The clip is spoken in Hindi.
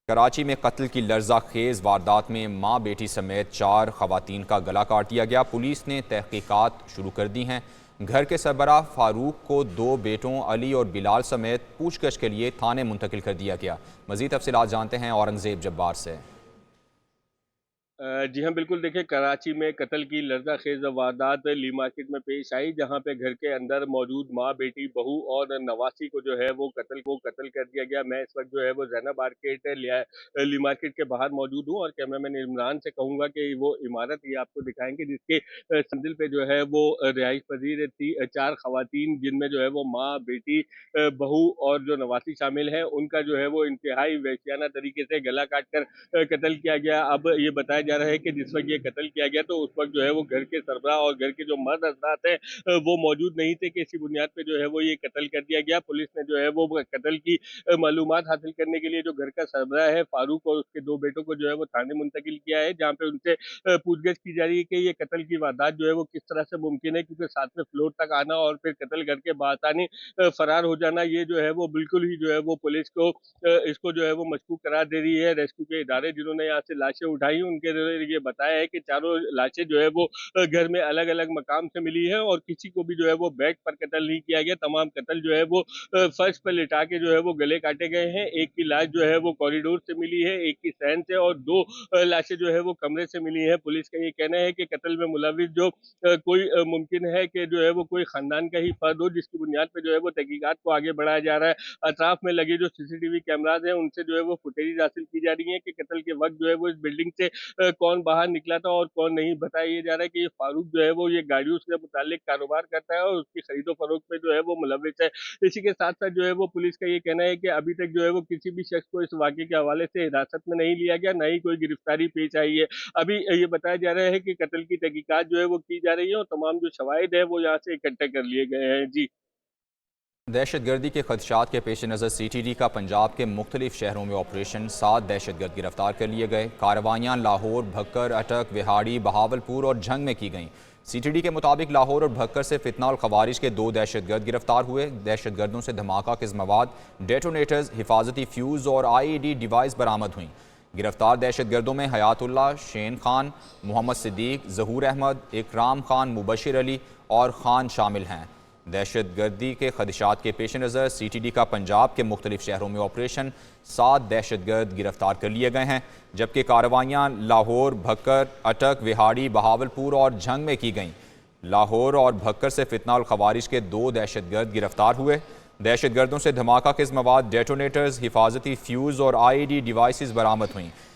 कराची में कत्ल की लर्जा खेज वारदात में मां बेटी समेत 4 खवातीन का गला काट दिया गया। पुलिस ने तहकीकात शुरू कर दी हैं। घर के सरबराह फारूक को 2 बेटों अली और बिलाल समेत पूछगछ के लिए थाने मुंतकिल कर दिया गया। मजीद तफसीलात जानते हैं औरंगजेब जब्बार से। जी हाँ, बिल्कुल देखिए कराची में कत्ल की लर्ज़ाखेज़ वारदात ली मार्केट में पेश आई, जहाँ पे घर के अंदर मौजूद माँ, बेटी, बहू और नवासी को जो है वो कत्ल कर दिया गया। मैं इस वक़्त जो है वो ज़ैनब मार्केट ली मार्केट के बाहर मौजूद हूँ और कैमरामैन इमरान से कहूँगा कि वो इमारत ये आपको दिखाएँगे जिसके मंज़िल पे जो है वो रिहाइश पज़ीर 4 ख़वातीन जिनमें जो है वो माँ, बेटी, बहू और जो नवासी शामिल हैं, उनका जो है वो इंतहाई वहशियाना तरीके से गला काट कर कत्ल किया गया। अब ये बताया जा रहा है कि जिस वक़्त ये कत्ल किया गया तो उस वक़्त जो है वो घर के सरबराह और घर के जो मर्द हज़रात हैं वो मौजूद नहीं थे कि इसी बुनियाद पे जो है वो ये कत्ल कर दिया गया। पुलिस ने जो है वो कत्ल की मालूमात हासिल करने के लिए जो घर का सरबराह है फारूक और उसके 2 बेटों को जो है वो थाने मुंतकिल किया है, जहाँ पे उनसे पूछगछ की जा रही है कि ये कत्ल की वारदात जो है वो किस तरह से मुमकिन है, क्योंकि साथ में फ्लोर तक आना और फिर कत्ल करके बाआसानी फरार हो जाना, ये जो है वो बिल्कुल ही जो है वो पुलिस को इसको जो है वो मशकूक करार दे रही है। रेस्क्यू के इदारे जिन्होंने यहाँ से लाशें उठाई उनके ये बताया है कि चारों लाशें जो है वो घर में अलग-अलग मकाम से मिली है और किसी को भी जो है वो बेड पर कत्ल नहीं किया गया। तमाम कत्ल जो है वो फर्श पर लिटा के जो है वो गले काटे गए हैं। एक की लाश जो है वो कॉरिडोर से मिली है, एक की सहन से और 2 लाशें जो है वो कमरे से मिली हैं। पुलिस का ये कहना है कि कत्ल में मुलविस जो कोई मुमकिन है कि जो है वो कोई खानदान का ही फर्द हो, जिसकी बुनियाद पे जो है वो तहकीकात को आगे बढ़ाया जा रहा है। अतराफ में लगे जो सीसीटीवी कैमराज हैं उनसे जो है वो फुटेज हासिल की जा रही है कि कत्ल के वक्त जो है वो इस बिल्डिंग से कौन बाहर निकला था और कौन नहीं। बताया ये जा रहा है कि ये फारूक जो है वो ये गाड़ियों से मुताल्लिक कारोबार करता है और उसकी खरीदो फरोख्त में जो है वो मुलविस है। इसी के साथ साथ जो है वो पुलिस का ये कहना है कि अभी तक जो है वो किसी भी शख्स को इस वाक़े के हवाले से हिरासत में नहीं लिया गया, ना ही कोई गिरफ्तारी पेश आई है। अभी ये बताया जा रहा है कि कत्ल की तहकीकात जो है वो की जा रही है और तमाम जो शवाहिद है वो यहाँ से इकट्ठे कर लिए गए हैं। जी। दहशत गर्दी के खदशात के पेश नज़र CTD का पंजाब के मुख्तलिफ शहरों में ऑपरेशन, 7 दहशत गर्द गिरफ्तार कर लिए गए। कार्रवाइयाँ लाहौर, भक्कर, अटक, विहाड़ी, बहावलपुर और झंग में की गईं। CTD के मुताबिक लाहौर और भक्कर से फितना और खवारिज के 2 दहशत गर्द गिरफ्तार हुए। दहशत गर्दों से धमाका किस मवाद, डेटोनेटर्स, हिफाजती फ्यूज़ और IED डिवाइस बरामद हुई। गिरफ्तार दहशत गर्दों में हयातुल्लाह, शेन खान, मोहम्मद सिद्दीक, जहूर अहमद, इकराम खान, मुबशिर अली और खान शामिल हैं। दहशत गर्दी के खदशात के पेश नज़र CTD का पंजाब के मुख्तलिफ शहरों में ऑपरेशन, 7 दहशत गर्द गिरफ्तार कर लिए गए हैं, जबकि कार्रवाइयाँ लाहौर, भक्कर, अटक, विहाड़ी, बहावलपुर और झंग में की गईं। लाहौर और भक्कर से फितना और खवारिज के 2 दहशत गर्द गिरफ्तार हुए। दहशत गर्दों से धमाका किस मवाद, डेटोनेटर्स, हिफाजती फ्यूज़ और IED डिवाइसेस बरामद हुई।